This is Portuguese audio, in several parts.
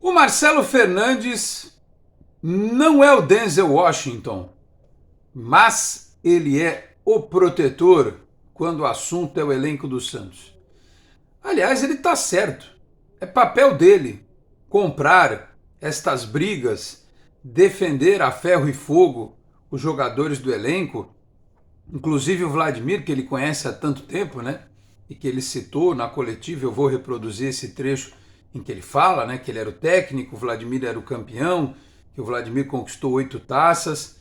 O Marcelo Fernandes não é o Denzel Washington, mas ele é o protetor quando o assunto é o elenco do Santos. Aliás, ele está certo. É papel dele comprar estas brigas, defender a ferro e fogo os jogadores do elenco, inclusive o Vladimir, que ele conhece há tanto tempo, né? E que ele citou na coletiva. Eu vou reproduzir esse trecho em que ele fala, né, que ele era o técnico, o Vladimir era o campeão, que o Vladimir conquistou 8 taças.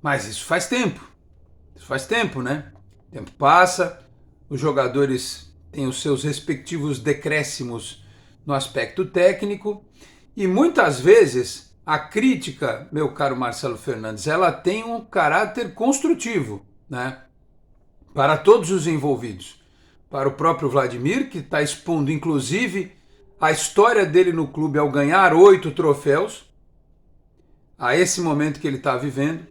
Mas isso faz tempo, né? O tempo passa, os jogadores têm os seus respectivos decréscimos no aspecto técnico e muitas vezes a crítica, meu caro Marcelo Fernandes, ela tem um caráter construtivo, né? Para todos os envolvidos. Para o próprio Vladimir, que está expondo inclusive a história dele no clube ao ganhar 8 troféus, a esse momento que ele está vivendo,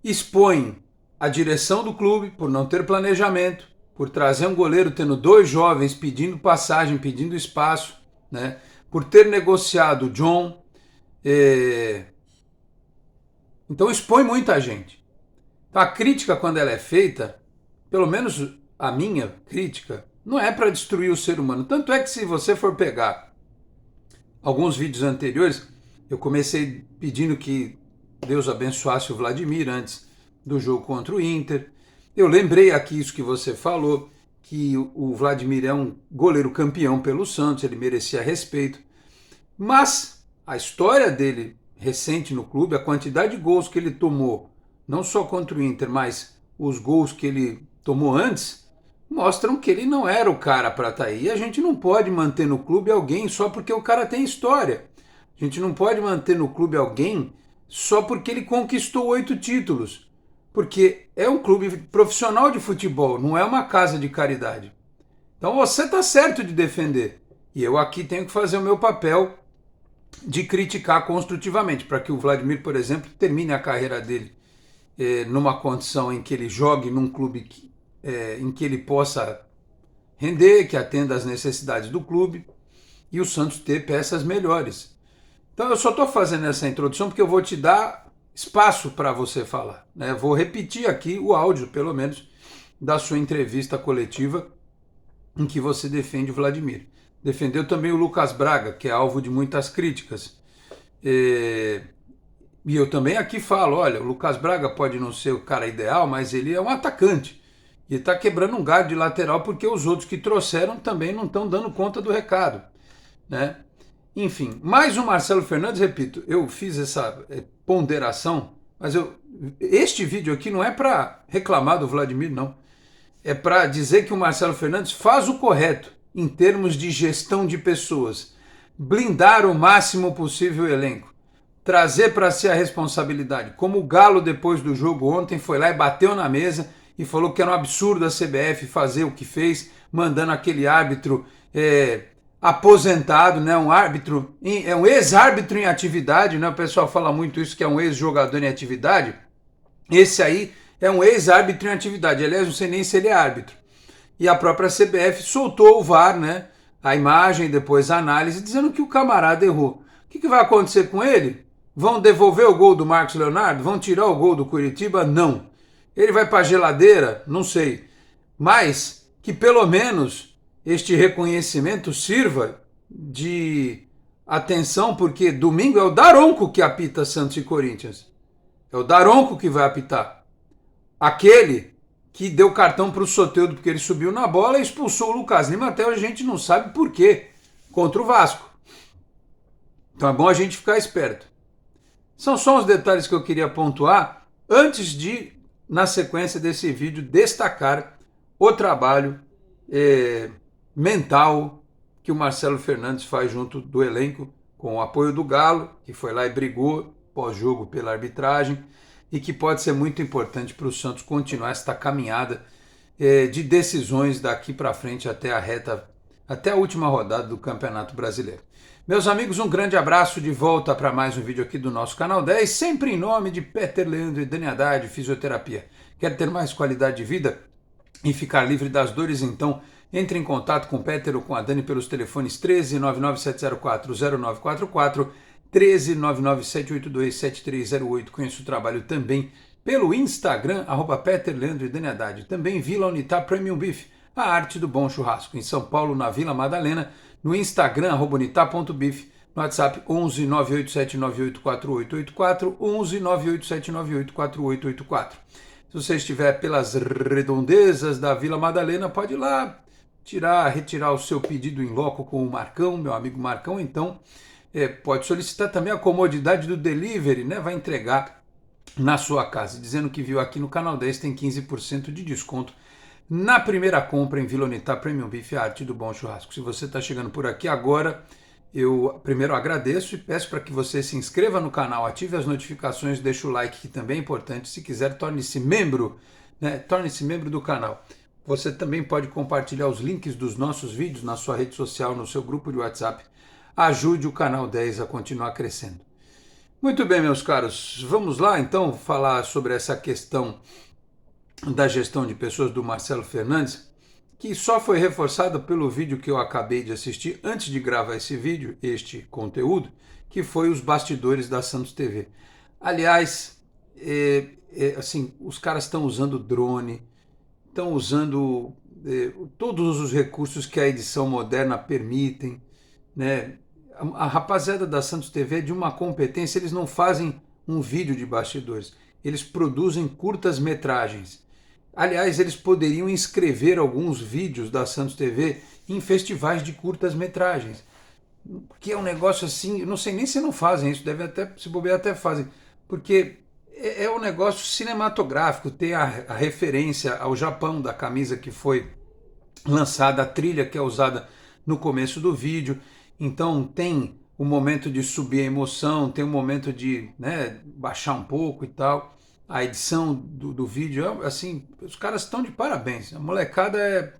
expõe a direção do clube por não ter planejamento, por trazer um goleiro tendo 2 jovens pedindo passagem, pedindo espaço, né? Por ter negociado o John. Então expõe muita gente. Então a crítica, quando ela é feita, pelo menos a minha crítica, não é para destruir o ser humano. Tanto é que se você for pegar alguns vídeos anteriores, eu comecei pedindo que Deus abençoasse o Vladimir antes do jogo contra o Inter. Eu lembrei aqui isso que você falou, que o Vladimir é um goleiro campeão pelo Santos, ele merecia respeito. Mas a história dele recente no clube, a quantidade de gols que ele tomou, não só contra o Inter, mas os gols que ele tomou antes, mostram que ele não era o cara para estar aí. E a gente não pode manter no clube alguém só porque o cara tem história. A gente não pode manter no clube alguém só porque ele conquistou 8 títulos. Porque é um clube profissional de futebol, não é uma casa de caridade. Então você está certo de defender. E eu aqui tenho que fazer o meu papel de criticar construtivamente, para que o Vladimir, por exemplo, termine a carreira dele numa condição em que ele jogue num clube em que ele possa render, que atenda às necessidades do clube, e o Santos ter peças melhores. Então eu só estou fazendo essa introdução porque eu vou te dar espaço para você falar, né? Vou repetir aqui o áudio, pelo menos, da sua entrevista coletiva em que você defende o Vladimir. Defendeu também o Lucas Braga, que é alvo de muitas críticas. E eu também aqui falo, olha, o Lucas Braga pode não ser o cara ideal, mas ele é um atacante. E está quebrando um galho de lateral porque os outros que trouxeram também não estão dando conta do recado, né? Enfim, mais o Marcelo Fernandes, repito, eu fiz essa ponderação, mas este vídeo aqui não é para reclamar do Vladimir, não. É para dizer que o Marcelo Fernandes faz o correto em termos de gestão de pessoas, blindar o máximo possível o elenco, trazer para si a responsabilidade, como o Galo depois do jogo ontem foi lá e bateu na mesa e falou que era um absurdo a CBF fazer o que fez, mandando aquele árbitro aposentado, né, um ex-árbitro em atividade, né, o pessoal fala muito isso, que é um ex-jogador em atividade. Esse aí é um ex-árbitro em atividade, aliás, não sei nem se ele é árbitro. E a própria CBF soltou o VAR, né, a imagem, depois a análise, dizendo que o camarada errou. O que vai acontecer com ele? Vão devolver o gol do Marcos Leonardo? Vão tirar o gol do Curitiba? Não. Ele vai para a geladeira? Não sei. Mas que pelo menos este reconhecimento sirva de atenção, porque domingo é o Daronco que apita Santos e Corinthians. É o Daronco que vai apitar. Aquele que deu cartão para o Soteldo porque ele subiu na bola e expulsou o Lucas Lima, até hoje a gente não sabe por quê, contra o Vasco. Então é bom a gente ficar esperto. São só os detalhes que eu queria pontuar antes de, na sequência desse vídeo, destacar o trabalho mental que o Marcelo Fernandes faz junto do elenco, com o apoio do Galo, que foi lá e brigou pós-jogo pela arbitragem, e que pode ser muito importante para o Santos continuar esta caminhada de decisões daqui para frente até a última rodada do Campeonato Brasileiro. Meus amigos, um grande abraço, de volta para mais um vídeo aqui do nosso Canal 10, sempre em nome de Peter Leandro e Dani Haddad, Fisioterapia. Quer ter mais qualidade de vida e ficar livre das dores? Então Entre em contato com o Peter ou com a Dani pelos telefones 13 997040944, 13 997827308. Conheço o trabalho também pelo Instagram, @Peter Leandro e Dani Haddad. Também Vila Unitá Premium Beef, a arte do bom churrasco. Em São Paulo, na Vila Madalena, no Instagram, @unitá.beef, no WhatsApp 11 987984884, 11 987984884. Se você estiver pelas redondezas da Vila Madalena, pode ir lá retirar o seu pedido em loco com o Marcão, meu amigo Marcão. Então, pode solicitar também a comodidade do delivery, né? Vai entregar na sua casa. Dizendo que viu aqui no Canal 10, tem 15% de desconto na primeira compra em Vila Unitá Premium Beef, a arte do bom churrasco. Se você está chegando por aqui agora, eu primeiro agradeço e peço para que você se inscreva no canal, ative as notificações, deixe o like, que também é importante. Se quiser, torne-se membro, né? Torne-se membro do canal. Você também pode compartilhar os links dos nossos vídeos na sua rede social, no seu grupo de WhatsApp. Ajude o Canal 10 a continuar crescendo. Muito bem, meus caros. Vamos lá, então, falar sobre essa questão da gestão de pessoas do Marcelo Fernandes, que só foi reforçada pelo vídeo que eu acabei de assistir antes de gravar esse vídeo, este conteúdo, que foi os bastidores da Santos TV. Aliás, assim, os caras estão usando drone, estão usando todos os recursos que a edição moderna permitem, né? A rapaziada da Santos TV é de uma competência, eles não fazem um vídeo de bastidores, eles produzem curtas-metragens. Aliás, eles poderiam inscrever alguns vídeos da Santos TV em festivais de curtas-metragens, porque é um negócio assim, eu não sei nem se não fazem isso, deve até, se bobear até fazem, porque é um negócio cinematográfico, tem a referência ao Japão da camisa que foi lançada, a trilha que é usada no começo do vídeo, então tem o momento de subir a emoção, tem o momento de, né, baixar um pouco e tal. A edição do vídeo, assim, os caras estão de parabéns, a molecada é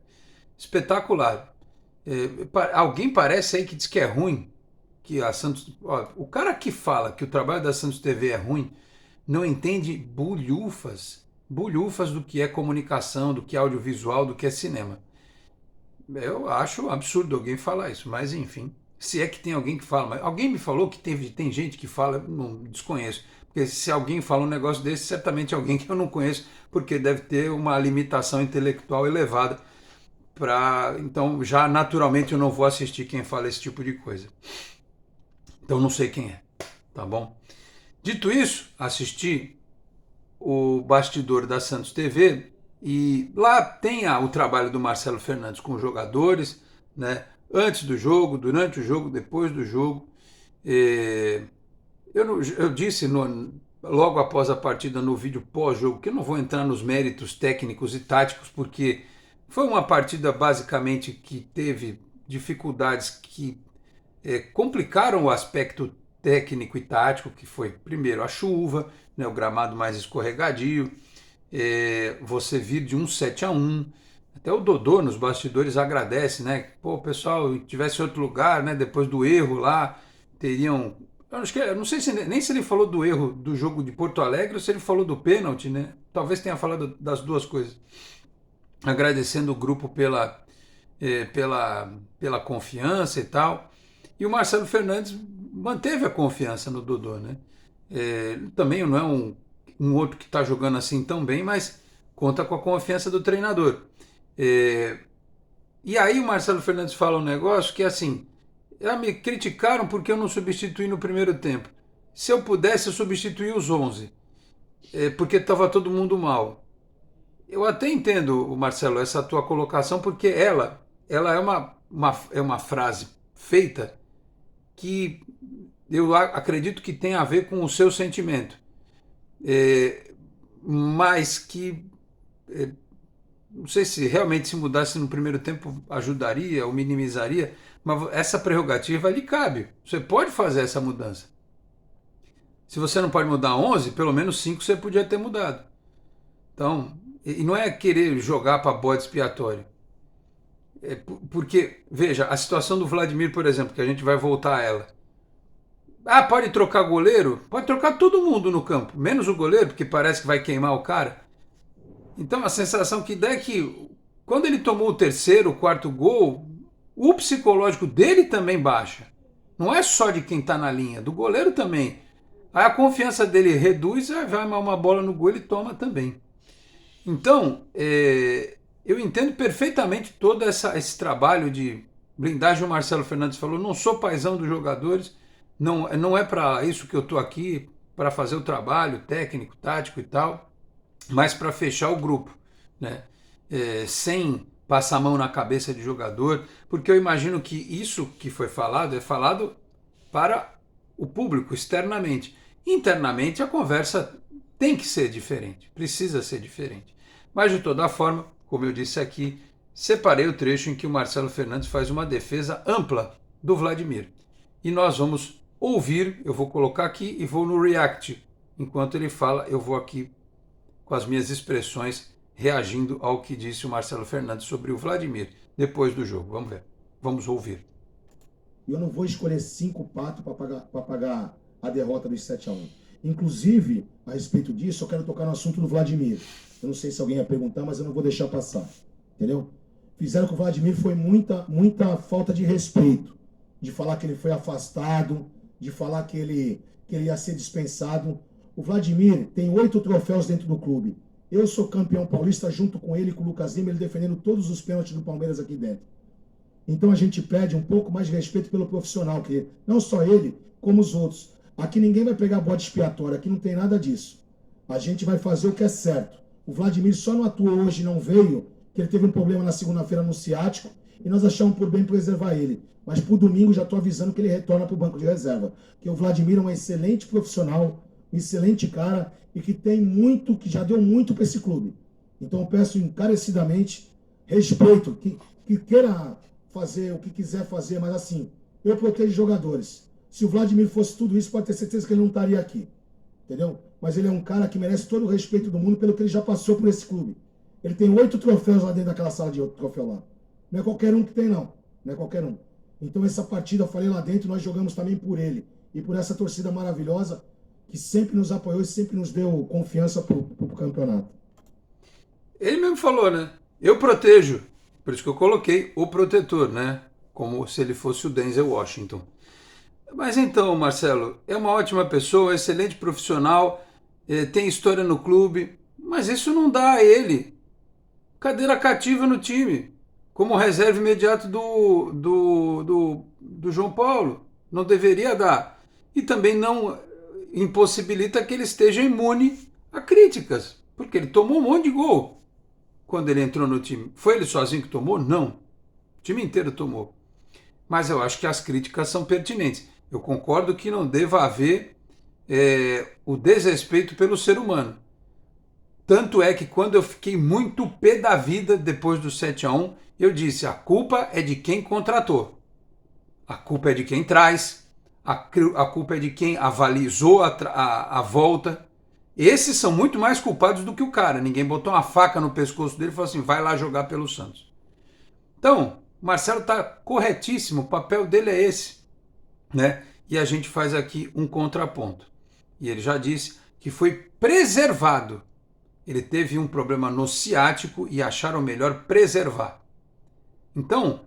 espetacular. Alguém parece aí que diz que é ruim, que a Santos... Ó, o cara que fala que o trabalho da Santos TV é ruim, não entende bulhufas do que é comunicação, do que é audiovisual, do que é cinema. Eu acho absurdo alguém falar isso, mas enfim, se é que tem alguém que fala. Mas alguém me falou que tem gente que fala, não desconheço, porque se alguém fala um negócio desse, certamente é alguém que eu não conheço, porque deve ter uma limitação intelectual elevada, então já naturalmente eu não vou assistir quem fala esse tipo de coisa. Então não sei quem é, tá bom? Dito isso, assisti o bastidor da Santos TV e lá tem o trabalho do Marcelo Fernandes com os jogadores, né? Antes do jogo, durante o jogo, depois do jogo. Eu disse logo após a partida no vídeo pós-jogo que eu não vou entrar nos méritos técnicos e táticos, porque foi uma partida basicamente que teve dificuldades que complicaram o aspecto técnico e tático, que foi primeiro a chuva, né, o gramado mais escorregadio, você vir de um 7-1, até o Dodô nos bastidores agradece, né? Pô, o pessoal tivesse outro lugar, né? Depois do erro lá, teriam... Eu não sei nem se ele falou do erro do jogo de Porto Alegre ou se ele falou do pênalti, né? Talvez tenha falado das duas coisas. Agradecendo o grupo pela confiança e tal. E o Marcelo Fernandes manteve a confiança no Dodô, né? Também não é um outro que está jogando assim tão bem, mas conta com a confiança do treinador. E aí o Marcelo Fernandes fala um negócio que é assim: me criticaram porque eu não substituí no primeiro tempo. Se eu pudesse, eu substituía os 11, porque estava todo mundo mal. Eu até entendo, Marcelo, essa tua colocação, porque ela é uma frase feita que eu acredito que tem a ver com o seu sentimento, mas que não sei se realmente se mudasse no primeiro tempo ajudaria ou minimizaria, mas essa prerrogativa lhe cabe. Você pode fazer essa mudança. Se você não pode mudar 11, pelo menos 5 você podia ter mudado. Então, e não é querer jogar para bode expiatório. Porque, veja, a situação do Vladimir, por exemplo, que a gente vai voltar a ela. Pode trocar goleiro? Pode trocar todo mundo no campo, menos o goleiro, porque parece que vai queimar o cara. Então a sensação que dá é que quando ele tomou o terceiro, o quarto gol, o psicológico dele também baixa. Não é só de quem está na linha, do goleiro também. Aí a confiança dele reduz, aí vai uma bola no gol, ele toma também. Então, eu entendo perfeitamente todo esse trabalho de blindagem. O Marcelo Fernandes falou, não sou paizão dos jogadores, não é para isso que eu estou aqui, para fazer o trabalho técnico, tático e tal, mas para fechar o grupo, né? Sem passar a mão na cabeça de jogador, porque eu imagino que isso que foi falado é falado para o público externamente. Internamente a conversa tem que ser diferente, precisa ser diferente. Mas de toda forma, como eu disse aqui, separei o trecho em que o Marcelo Fernandes faz uma defesa ampla do Vladimir. E nós vamos ouvir, eu vou colocar aqui e vou no react. Enquanto ele fala, eu vou aqui com as minhas expressões reagindo ao que disse o Marcelo Fernandes sobre o Vladimir depois do jogo. Vamos ver, vamos ouvir. Eu não vou escolher 5 patos para pagar a derrota dos 7-1. Inclusive, a respeito disso, eu quero tocar no assunto do Vladimir. Eu não sei se alguém ia perguntar, mas eu não vou deixar passar. Entendeu? Fizeram com o Vladimir foi muita falta de respeito. De falar que ele foi afastado, de falar que ele ia ser dispensado. O Vladimir tem 8 troféus dentro do clube. Eu sou campeão paulista junto com ele, com o Lucas Lima, ele defendendo todos os pênaltis do Palmeiras aqui dentro. Então a gente pede um pouco mais de respeito pelo profissional, que não só ele, como os outros. Aqui ninguém vai pegar bode expiatório, aqui não tem nada disso. A gente vai fazer o que é certo. O Vladimir só não atuou hoje, não veio, que ele teve um problema na segunda-feira no ciático, e nós achamos por bem preservar ele. Mas pro domingo já estou avisando que ele retorna para o banco de reserva. Que o Vladimir é um excelente profissional, um excelente cara, e que tem muito, que já deu muito para esse clube. Então eu peço encarecidamente respeito, que queira fazer o que quiser fazer, mas assim, eu protejo jogadores. Se o Vladimir fosse tudo isso, pode ter certeza que ele não estaria aqui. Entendeu? Mas ele é um cara que merece todo o respeito do mundo pelo que ele já passou por esse clube. Ele tem 8 troféus lá dentro daquela sala de troféu lá. Não é qualquer um que tem, não. Não é qualquer um. Então essa partida, eu falei lá dentro, nós jogamos também por ele. E por essa torcida maravilhosa que sempre nos apoiou e sempre nos deu confiança pro campeonato. Ele mesmo falou, né? Eu protejo. Por isso que eu coloquei o protetor, né? Como se ele fosse o Denzel Washington. Mas então, Marcelo, é uma ótima pessoa, excelente profissional, tem história no clube, mas isso não dá a ele cadeira cativa no time, como reserva imediato do João Paulo. Não deveria dar. E também não impossibilita que ele esteja imune a críticas, porque ele tomou um monte de gol quando ele entrou no time. Foi ele sozinho que tomou? Não. O time inteiro tomou. Mas eu acho que as críticas são pertinentes. Eu concordo que não deva haver o desrespeito pelo ser humano. Tanto é que quando eu fiquei muito pé da vida depois do 7-1, eu disse, a culpa é de quem contratou. A culpa é de quem traz. A culpa é de quem avalizou a volta. Esses são muito mais culpados do que o cara. Ninguém botou uma faca no pescoço dele e falou assim, vai lá jogar pelo Santos. Então, o Marcelo está corretíssimo, o papel dele é esse, né? E a gente faz aqui um contraponto. E ele já disse que foi preservado. Ele teve um problema no ciático e acharam melhor preservar. Então,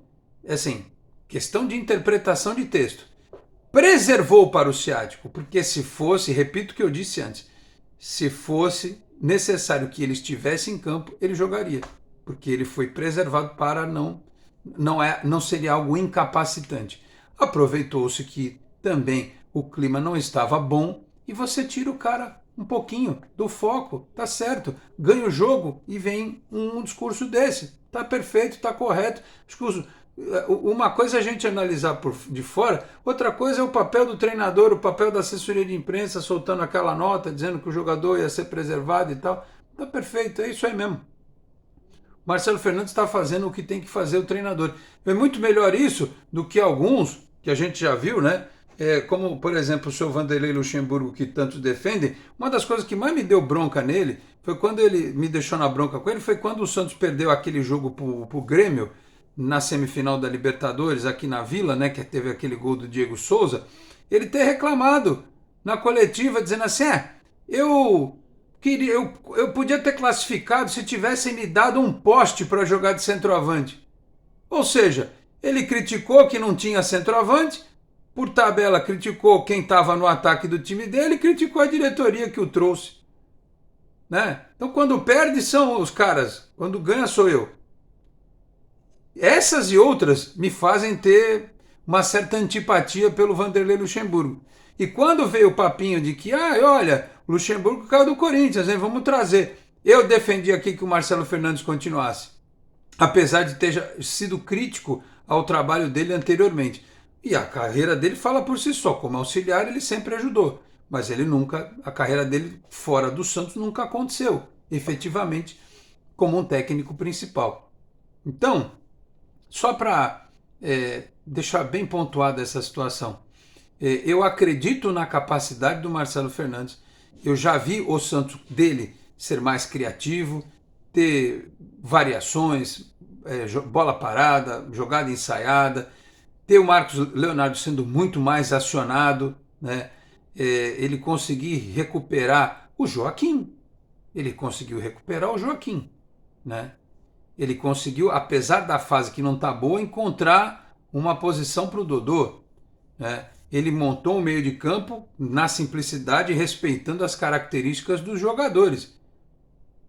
assim, questão de interpretação de texto. Preservou para o ciático, porque se fosse, repito o que eu disse antes, se fosse necessário que ele estivesse em campo, ele jogaria, porque ele foi preservado para não seria algo incapacitante. Aproveitou-se que também o clima não estava bom e você tira o cara um pouquinho do foco, tá certo, ganha o jogo e vem um discurso desse, tá perfeito, tá correto. Uma coisa é a gente analisar de fora, outra coisa é o papel do treinador, o papel da assessoria de imprensa soltando aquela nota, dizendo que o jogador ia ser preservado e tal. Tá perfeito, é isso aí mesmo. Marcelo Fernandes está fazendo o que tem que fazer o treinador. É muito melhor isso do que alguns que a gente já viu, né? Como, por exemplo, o seu Vanderlei Luxemburgo, que tantos defendem. Uma das coisas que mais me deu bronca nele foi quando ele me deixou na bronca com ele, foi quando o Santos perdeu aquele jogo pro Grêmio, na semifinal da Libertadores, aqui na Vila, né? Que teve aquele gol do Diego Souza. Ele ter reclamado na coletiva, dizendo assim, eu eu podia ter classificado se tivessem me dado um poste para jogar de centroavante. Ou seja, ele criticou que não tinha centroavante, por tabela criticou quem estava no ataque do time dele e criticou a diretoria que o trouxe. Né? Então quando perde são os caras, quando ganha sou eu. Essas e outras me fazem ter uma certa antipatia pelo Vanderlei Luxemburgo. E quando veio o papinho de que, olha, o Luxemburgo caiu do Corinthians, hein, vamos trazer. Eu defendi aqui que o Marcelo Fernandes continuasse, apesar de ter sido crítico ao trabalho dele anteriormente. E a carreira dele fala por si só, como auxiliar ele sempre ajudou, mas ele nunca, a carreira dele fora do Santos nunca aconteceu, efetivamente, como um técnico principal. Então, só para deixar bem pontuada essa situação, eu acredito na capacidade do Marcelo Fernandes. Eu já vi o Santos dele ser mais criativo, ter variações, bola parada, jogada ensaiada, ter o Marcos Leonardo sendo muito mais acionado, né? Ele conseguir recuperar o Joaquim. Ele conseguiu recuperar o Joaquim, né? Ele conseguiu, apesar da fase que não está boa, encontrar uma posição para o Dodô, né? Ele montou um meio de campo na simplicidade, respeitando as características dos jogadores.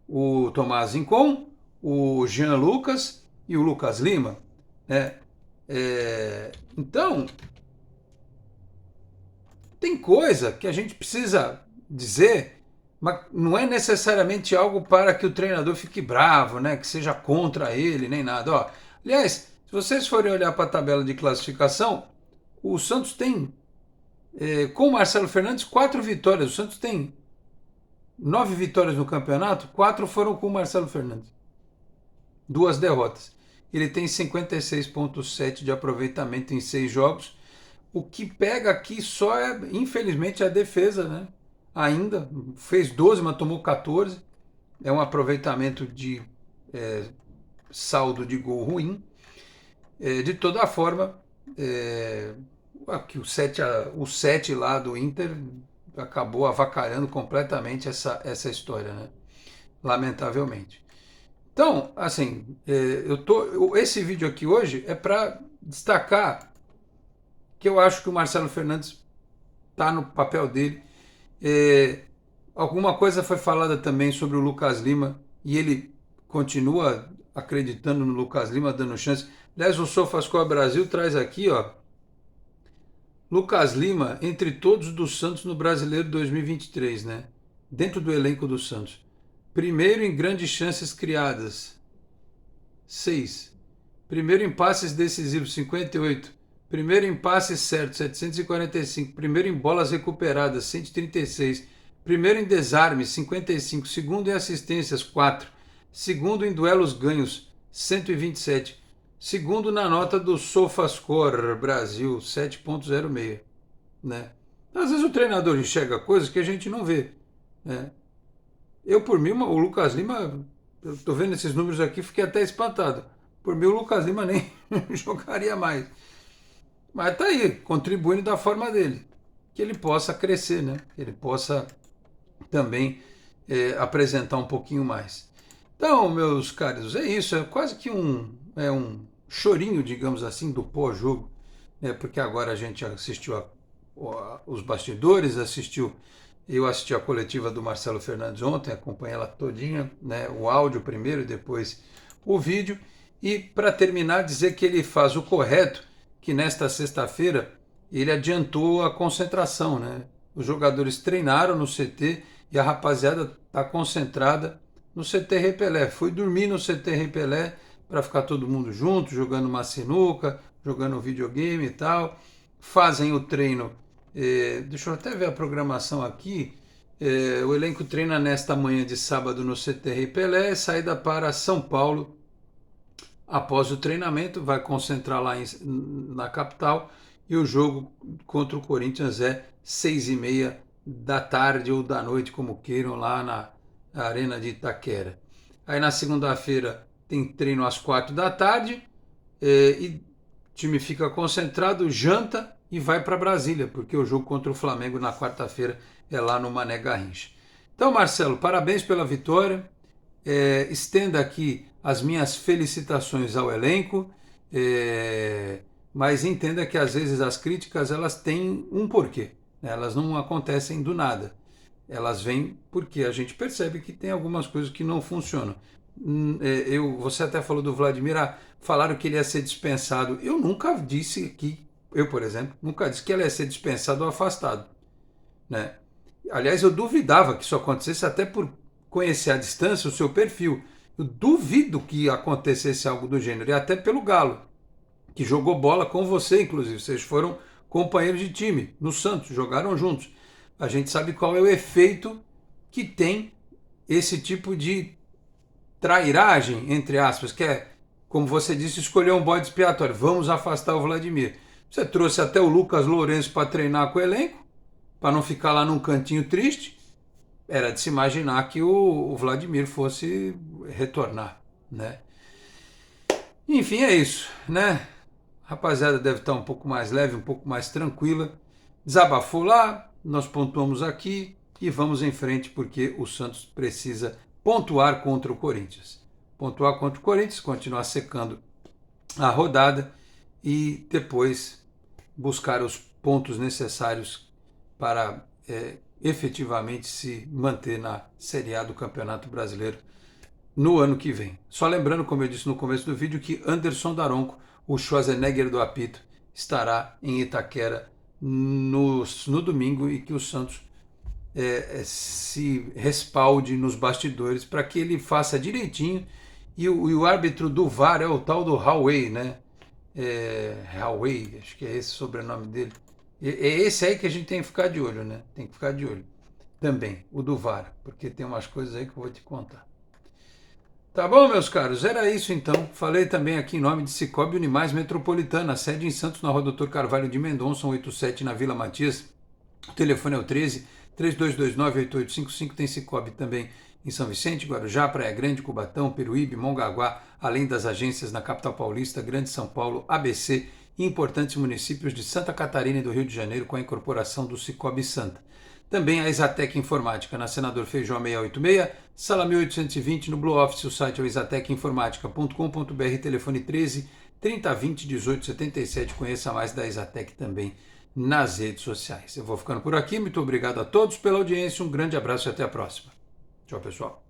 O Tomás Rincon, o Jean Lucas e o Lucas Lima, né? Então, tem coisa que a gente precisa dizer, mas não é necessariamente algo para que o treinador fique bravo, né? Que seja contra ele, nem nada. Ó, aliás, se vocês forem olhar para a tabela de classificação, o Santos tem, com o Marcelo Fernandes, 4 vitórias. O Santos tem 9 vitórias no campeonato, 4 foram com o Marcelo Fernandes. 2 derrotas. Ele tem 56,7% de aproveitamento em 6 jogos. O que pega aqui só é, infelizmente, a defesa, né? Ainda fez 12, mas tomou 14. É um aproveitamento de saldo de gol ruim. De toda forma, aqui o 7 lá do Inter acabou avacalhando completamente essa história, né? Lamentavelmente. Então, assim, esse vídeo aqui hoje é para destacar que eu acho que o Marcelo Fernandes está no papel dele. Alguma coisa foi falada também sobre o Lucas Lima e ele continua acreditando no Lucas Lima, dando chance. Aliás, o SofaScore Brasil traz aqui, ó, Lucas Lima entre todos do Santos no Brasileiro 2023, né? Dentro do elenco do Santos. Primeiro em grandes chances criadas, 6. Primeiro em passes decisivos, 58. Primeiro em passes certos, 745. Primeiro em bolas recuperadas, 136. Primeiro em desarmes, 55. Segundo em assistências, 4. Segundo em duelos ganhos, 127. Segundo na nota do SofaScore Brasil, 7,06. Né? Às vezes o treinador enxerga coisas que a gente não vê. Né? Eu, por mim, o Lucas Lima, eu tô vendo esses números aqui, fiquei até espantado. Por mim, o Lucas Lima nem jogaria mais. Mas tá aí, contribuindo da forma dele. Que ele possa crescer, né? Que ele possa também apresentar um pouquinho mais. Então, meus caros, é isso. É quase que um chorinho, digamos assim, do pós-jogo. Né? Porque agora a gente assistiu os bastidores, eu assisti a coletiva do Marcelo Fernandes ontem, acompanhei ela todinha, né? O áudio primeiro e depois o vídeo. E para terminar, dizer que ele faz o correto, que nesta sexta-feira ele adiantou a concentração, né? Os jogadores treinaram no CT e a rapaziada está concentrada no CT Repelé. Foi dormir no CT Repelé para ficar todo mundo junto, jogando uma sinuca, jogando videogame e tal. Fazem o treino. Deixa eu até ver a programação aqui. O elenco treina nesta manhã de sábado no CT Repelé, saída para São Paulo. Após o treinamento, vai concentrar lá na capital e o jogo contra o Corinthians é 6h30 da tarde ou da noite, como queiram, lá na Arena de Itaquera. Aí na segunda-feira tem treino às 4 da tarde e o time fica concentrado, janta e vai para Brasília, porque o jogo contra o Flamengo na quarta-feira é lá no Mané Garrincha. Então, Marcelo, parabéns pela vitória. Estenda aqui as minhas felicitações ao elenco, mas entenda que às vezes as críticas elas têm um porquê, né? Elas não acontecem do nada. Elas vêm porque a gente percebe que tem algumas coisas que não funcionam. Você até falou do Vladimir, falaram que ele ia ser dispensado. Eu nunca disse que, por exemplo, nunca disse que ele ia ser dispensado ou afastado, né? Aliás, eu duvidava que isso acontecesse, até por conhecer à distância o seu perfil. Eu duvido que acontecesse algo do gênero, e até pelo Galo, que jogou bola com você, inclusive. Vocês foram companheiros de time no Santos, jogaram juntos. A gente sabe qual é o efeito que tem esse tipo de trairagem, entre aspas, que é, como você disse, escolher um bode expiatório. Vamos afastar o Vladimir. Você trouxe até o Lucas Lourenço para treinar com o elenco, para não ficar lá num cantinho triste. Era de se imaginar que o Vladimir fosse retornar, né? Enfim, é isso, né? A rapaziada deve estar um pouco mais leve, um pouco mais tranquila. Desabafou lá, nós pontuamos aqui e vamos em frente, porque o Santos precisa pontuar contra o Corinthians. Pontuar contra o Corinthians, continuar secando a rodada e depois buscar os pontos necessários para efetivamente se manter na Série A do Campeonato Brasileiro no ano que vem. Só lembrando, como eu disse no começo do vídeo, que Anderson Daronco, o Schwarzenegger do apito, estará em Itaquera no domingo e que o Santos se respalde nos bastidores para que ele faça direitinho. E o árbitro do VAR é o tal do Huawei, né? Huawei, acho que é esse o sobrenome dele. É esse aí que a gente tem que ficar de olho, né? Tem que ficar de olho também, o do VAR, porque tem umas coisas aí que eu vou te contar. Tá bom, meus caros? Era isso então. Falei também aqui em nome de Cicobi Unimais Metropolitana, sede em Santos, na Rua Dr. Carvalho de Mendonça, 187, na Vila Matias. O telefone é o 13-3229-8855. Tem Cicobi também em São Vicente, Guarujá, Praia Grande, Cubatão, Peruíbe, Mongaguá, além das agências na capital paulista, Grande São Paulo, ABC e importantes municípios de Santa Catarina e do Rio de Janeiro, com a incorporação do Cicobi Santa. Também a Exatec Informática, na Senador Feijó 686, sala 1820, no Blue Office. O site é o exatecinformatica.com.br, telefone 13-3020-1877. Conheça mais da Exatec também nas redes sociais. Eu vou ficando por aqui, muito obrigado a todos pela audiência, um grande abraço e até a próxima. Tchau, pessoal.